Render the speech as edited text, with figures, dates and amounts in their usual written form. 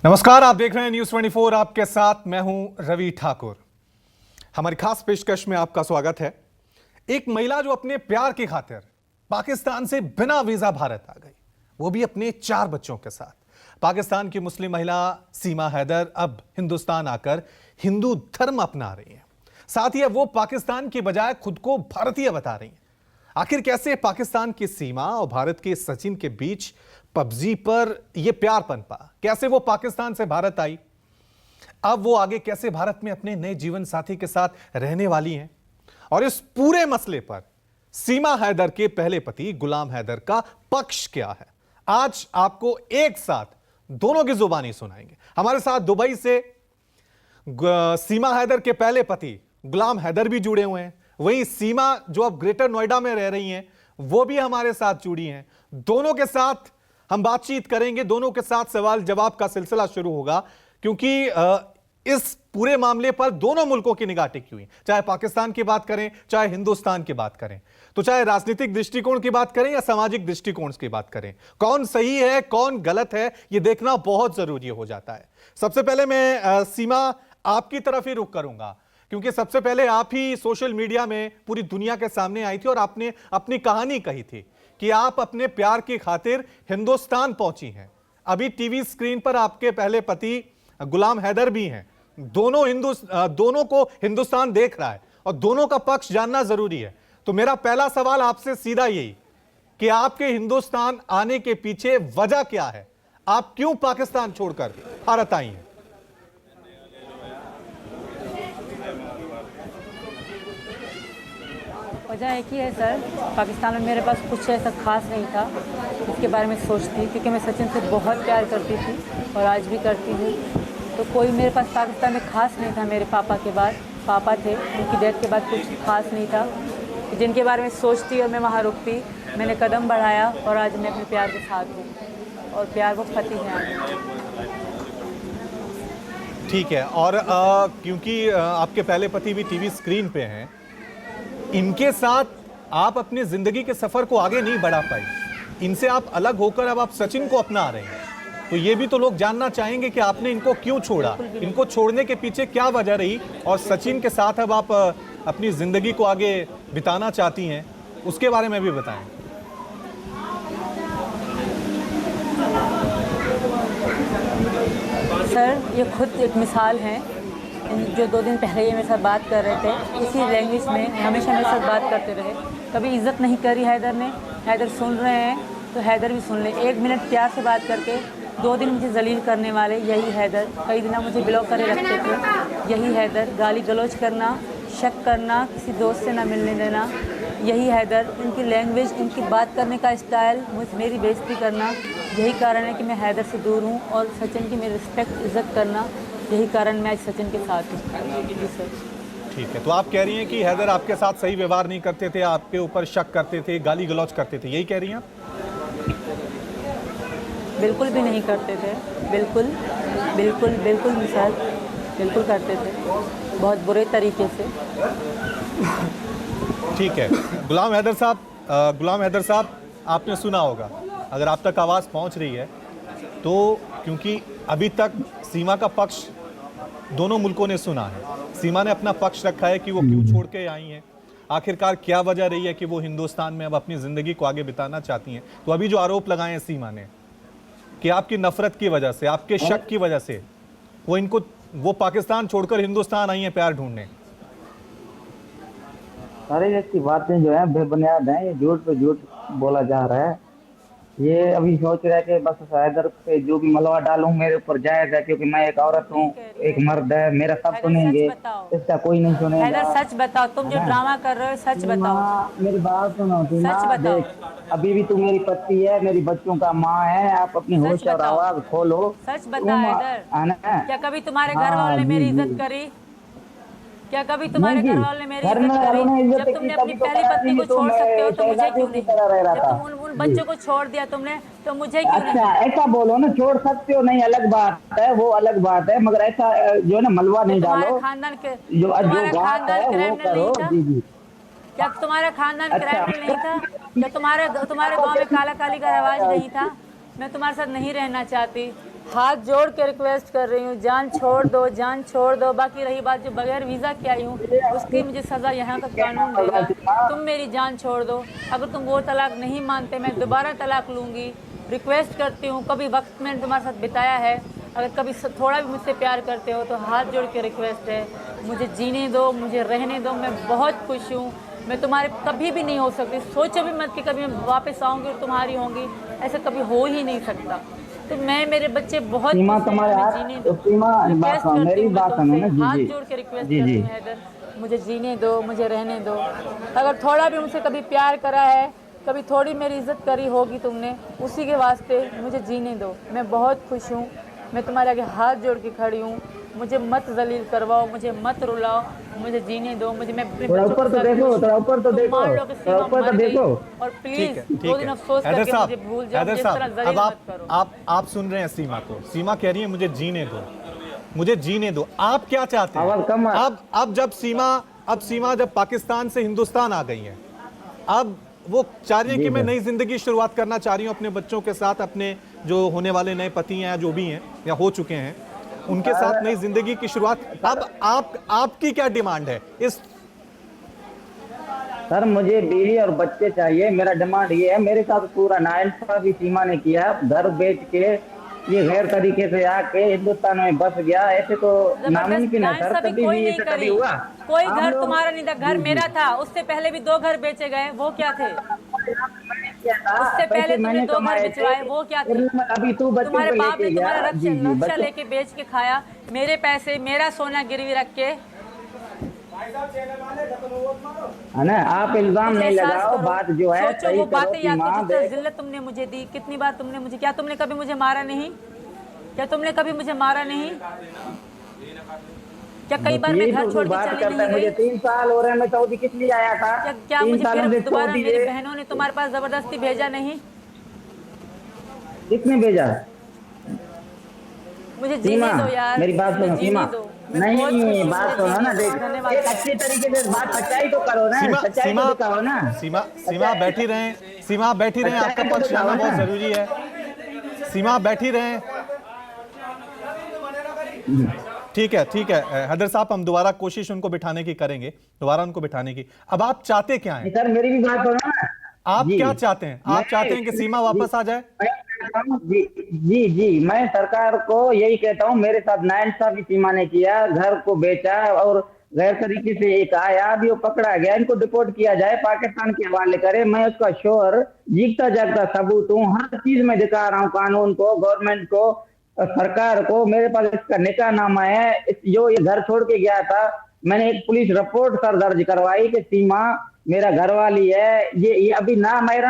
नमस्कार, आप देख रहे हैं न्यूज 24। आपके साथ मैं हूं रवि ठाकुर। हमारी खास पेशकश में आपका स्वागत है। एक महिला जो अपने प्यार की खातिर पाकिस्तान से बिना वीजा भारत आ गई, वो भी अपने 4 बच्चों के साथ। पाकिस्तान की मुस्लिम महिला सीमा हैदर अब हिंदुस्तान आकर हिंदू धर्म अपना रही है। साथ ही वो पाकिस्तान की बजाय खुद को भारतीय बता रही है। आखिर कैसे पाकिस्तान की सीमा और भारत के सचिन के बीच पबजी पर यह प्यार पनपा, कैसे वो पाकिस्तान से भारत आई, अब वो आगे कैसे भारत में अपने नए जीवन साथी के साथ रहने वाली हैं, और इस पूरे मसले पर सीमा हैदर के पहले पति गुलाम हैदर का पक्ष क्या है, आज आपको एक साथ दोनों की जुबानी सुनाएंगे। हमारे साथ दुबई से सीमा हैदर के पहले पति गुलाम हैदर भी जुड़े हुए हैं, वहीं सीमा जो अब ग्रेटर नोएडा में रह रही हैं वो भी हमारे साथ जुड़ी हैं। दोनों के साथ हम बातचीत करेंगे, दोनों के साथ सवाल जवाब का सिलसिला शुरू होगा, क्योंकि इस पूरे मामले पर दोनों मुल्कों की निगाह टिकी हुई, चाहे पाकिस्तान की बात करें चाहे हिंदुस्तान की बात करें, तो चाहे राजनीतिक दृष्टिकोण की बात करें या सामाजिक दृष्टिकोण की बात करें, कौन सही है कौन गलत है यह देखना बहुत जरूरी हो जाता है। सबसे पहले मैं सीमा आपकी तरफ ही रुख करूंगा, क्योंकि सबसे पहले आप ही सोशल मीडिया में पूरी दुनिया के सामने आई थी और आपने अपनी कहानी कही थी कि आप अपने प्यार की खातिर हिंदुस्तान पहुंची हैं। अभी टीवी स्क्रीन पर आपके पहले पति गुलाम हैदर भी हैं। दोनों को हिंदुस्तान देख रहा है और दोनों का पक्ष जानना जरूरी है। तो मेरा पहला सवाल आपसे सीधा यही कि आपके हिंदुस्तान आने के पीछे वजह क्या है, आप क्यों पाकिस्तान छोड़कर भारत आई हैं? वजह एक ही है सर, पाकिस्तान में मेरे पास कुछ ऐसा खास नहीं था इसके बारे में सोचती, क्योंकि मैं सचिन से बहुत प्यार करती थी और आज भी करती हूँ। तो कोई मेरे पास पाकिस्तान में खास नहीं था। मेरे पापा के बाद पापा थे, उनकी डेथ के बाद कुछ खास नहीं था जिनके बारे में सोचती और मैं वहाँ रुकती। मैंने कदम बढ़ाया और आज मैं अपने प्यार के साथ हूँ और प्यार वो पति है। ठीक है, और क्योंकि आपके पहले पति भी टीवी स्क्रीन पे हैं, इनके साथ आप अपनी जिंदगी के सफर को आगे नहीं बढ़ा पाई, इनसे आप अलग होकर अब आप सचिन को अपना रहे हैं, तो ये भी तो लोग जानना चाहेंगे कि आपने इनको क्यों छोड़ा, इनको छोड़ने के पीछे क्या वजह रही, और सचिन के साथ अब आप अपनी जिंदगी को आगे बिताना चाहती हैं, उसके बारे में भी बताएं। सर ये खुद एक मिसाल है, जो 2 दिन पहले ये मेरे साथ बात कर रहे थे इसी लैंग्वेज में, हमेशा मेरे साथ बात करते रहे, कभी इज्जत नहीं करी हैदर ने। हैदर सुन रहे हैं तो हैदर भी सुन ले। 1 मिनट प्यार से बात करके 2 दिन मुझे जलील करने वाले यही हैदर। कई दिन मुझे ब्लॉक करे रखते थे यही हैदर। गाली गलौज करना, शक करना, किसी दोस्त से ना मिलने देना, यही हैदर। इनकी लैंग्वेज, इनकी बात करने का स्टाइल, मेरी बेइज्जती करना, यही कारण है कि मैं हैदर से दूर हूँ। और सचिन की मेरी रिस्पेक्ट, इज्जत करना, यही कारण मैं आज सचिन के साथ हूँ। जी सर। ठीक है, तो आप कह रही हैं कि हैदर आपके साथ सही व्यवहार नहीं करते थे, आपके ऊपर शक करते थे, गाली गलौज करते थे, यही कह रही हैं आप? बिल्कुल भी नहीं करते थे, बिल्कुल बिल्कुल बिल्कुल मिसाल बिल्कुल करते थे, बहुत बुरे तरीके से। ठीक है, गुलाम हैदर साहब आपने सुना होगा, अगर आप तक आवाज़ पहुंच रही है तो, क्योंकि अभी तक सीमा का पक्ष दोनों मुल्कों ने सुना है। सीमा ने अपना पक्ष रखा है कि वो क्यों छोड़ के आई हैं, आखिरकार क्या वजह रही है कि वो हिंदुस्तान में अब अपनी ज़िंदगी को आगे बिताना चाहती हैं। तो अभी जो आरोप लगाए हैं सीमा ने कि आपकी नफरत की वजह से, आपके शक की वजह से वो पाकिस्तान छोड़कर हिंदुस्तान आई हैं प्यार ढूंढने। सारी ऐसी बातें जो है बेबुनियाद हैं, ये झूठ पे झूठ बोला जा रहा है। ये अभी सोच रहा है कि बस हैदर पे जो भी मलबा डालूं मेरे ऊपर जाएगा, क्योंकि मैं एक औरत हूँ, एक मर्द है, मेरा सब सुनेंगे, इसका कोई नहीं सुनेगा। हैदर सच बताओ, तुम जो ड्रामा कर रहे हो सच बताओ। मेरी बात सुनो, सच बताओ। देख अभी भी तू मेरी पत्नी है, मेरी बच्चों का माँ है, आप अपनी होश और आवाज खोलो। सच बता हैदर, क्या कभी तुम्हारे घर वालों ने मेरी इज्जत करी? क्या कभी तुम्हारे घर वालों ने मेरी इज्जत करी? जब तुमने अपनी पहली पत्नी को छोड़ सकते हो तो मुझे क्यों नहीं? जब तुम उन बच्चों को छोड़ दिया तुमने तो मुझे क्यों नहीं? अच्छा ऐसा बोलो ना, छोड़ सकते हो नहीं अलग बात है, वो अलग बात है, मगर ऐसा जो है ना मलबा नहीं डालो। तुम्हारा खानदान क्रिमिनल नहीं था? क्या तुम्हारा खानदान क्रिमिनल नहीं था? क्या तुम्हारे गांव में काला काली का रिवाज नहीं था? मैं तुम्हारे साथ नहीं रहना चाहती, हाथ जोड़ के रिक्वेस्ट कर रही हूँ, जान छोड़ दो, जान छोड़ दो। बाकी रही बात जो बगैर वीज़ा के आई हूँ, उसकी मुझे सज़ा यहाँ का कानून देगा। तुम मेरी जान छोड़ दो। अगर तुम वो तलाक नहीं मानते, मैं दोबारा तलाक लूँगी। रिक्वेस्ट करती हूँ, कभी वक्त मैंने तुम्हारे साथ बिताया है, अगर कभी थोड़ा भी मुझसे प्यार करते हो तो हाथ जोड़ के रिक्वेस्ट है, मुझे जीने दो, मुझे रहने दो। मैं बहुत खुश हूँ। मैं तुम्हारे कभी भी नहीं हो सकती। सोचो भी मत कि कभी मैं वापस आऊँगी और तुम्हारी होंगी, ऐसा कभी हो ही नहीं सकता। तो मैं, मेरे बच्चे बहुत सीमा खुश हैं, तुम्हारे हमें हाथ जीने दो। सीमा रिक्वेस्ट बात करती मेरी हूँ मैं बात सुनो तुमसे, ना जी हाथ जी जोड़ के रिक्वेस्ट जी करती जी हूँ हैदर, मुझे जीने दो, मुझे रहने दो। अगर थोड़ा भी मुझसे कभी प्यार करा है, कभी थोड़ी मेरी इज्जत करी होगी तुमने, उसी के वास्ते मुझे जीने दो। मैं बहुत खुश हूँ। मैं तुम्हारे आगे हाथ जोड़ के खड़ी हूँ। मुझे मत जलील करवाओ, मुझे मत रुलाओ, मुझे जीने दो। मुझे, मैं अपने थोड़ा बच्चों के ऊपर तो साथ देखो, खुश थोड़ा हूँ। ऊपर तो तुम देखो, मान लो कि थोड़ा सीमा ऊपर तो मर गई, देखो। और ठीक प्लीज है, 2 ठीक दिन है। अफसोस हैदर करके साहब, मुझे भूल जाओ। हैदर मुझे इस तरह साहब, जलील अब मत करो। आप सुन रहे हैं सीमा को। सीमा कह रही है मुझे जीने दो, मुझे जीने दो। आप क्या चाहते हैं? आवाज कम अब जब सीमा जब पाकिस्तान से हिंदुस्तान आ गई है, अब वो चाह रही है जी कि मैं सर। नई जिंदगी शुरुआत करना चाह रही हूँ अपने बच्चों के साथ, अपने जो होने वाले नए पति हैं, जो भी हैं या हो चुके हैं, उनके साथ नई जिंदगी की शुरुआत। अब आपकी क्या डिमांड है इस? सर मुझे बीवी और बच्चे चाहिए। मेरा डिमांड ये है, मेरे साथ पूरा नाइंसाफी सीमा ने किया। घर बेच के ये गैर तरीके से आके हिंदुस्तान में बस गया। ऐसे तो जबरदस्त नामुमकिन है सर, नाइंसाफी कभी कोई भी नहीं ऐसा कभी करी। हुआ? कोई हम घर लोग तुम्हारा नहीं था, घर जी मेरा जी था। उससे पहले भी 2 घर बेचे गए, वो क्या थे? मैंने किया था, उससे पहले पैसे तुमने मैंने 2 घर कमाए थे। बिचवाए, वो क्या थे? अभी तू बच्चों तुम्हारे को बाप ने लेके तुम्हारा गया। जी जी नक्शा बच्चों लेके बेच के खाया, मेरे पैसे, मेरा सोना गिरवी रख के। है ना, आप इल्जाम कुछ नहीं एहसास लगाओ, करो, बात जो है सोचो सही वो करो बातें याद सीमा। करो जिस तरह देख जिल्लत तुमने मुझे दी। कितनी बार तुमने मुझे, क्या तुमने कभी मुझे मारा नहीं? क्या तुमने कभी मुझे मारा नहीं? क्या कई बार मैं यही घर तो छोड़ तू के बात चली करता नहीं है। मुझे गई? 3 साल हो रहे हैं, मैं सऊदी किस लिए आया था? क्या 3 मुझे सालों फिर से छोड़ दोबारा मेरी दिए। बहनों ने तुम्हारे पास जबरदस्ती भेजा नहीं? किसने भेजा? मुझे सीमा जीने दो यार, मेरी बात मुझे सुनो जीने सीमा। दो। मैं बहुत खुश नहीं हूँ, बात मुझे सुनो जीने ना, दो। देख धन्यवाद। एक अच्छी तरीके से बात, सच्चाई तो करो ना, सीमा सच्चाई तो सीमा दिखाओ ना। सीमा बैठी रहें, सीमा बैठी रहें, आपका सच्चाई तो पक्ष दिखाओ जानना बहुत ना। जरूरी है। सीमा बैठी रहें। ठीक है हैदर साहब, हम दोबारा कोशिश उनको बिठाने की करेंगे, दोबारा उनको बिठाने की। अब आप चाहते क्या हैं? सर मेरी भी बात सुनो ना। आप जी क्या चाहते हैं? आप चाहते हैं कि सीमा जी वापस आ जाए? मैं कहता हूं, जी जी जी मैं सरकार को यही कहता हूँ, मेरे साथ नाइंसाफी सीमा ने किया। घर को बेचा और गैर तरीके से एक आया, अभी वो पकड़ा गया। इनको डिपोर्ट किया जाए, पाकिस्तान के हवाले करे। मैं उसका श्योर जीता जागता सबूत हूँ। हर चीज में दिखा रहा हूँ, कानून को, गवर्नमेंट को, सरकार को। मेरे पास इसका निकाहनामा है। जो ये घर छोड़ के गया था, मैंने एक पुलिस रिपोर्ट सर दर्ज करवाई कि सीमा मेरा घर वाली है। ये अभी ना मेरा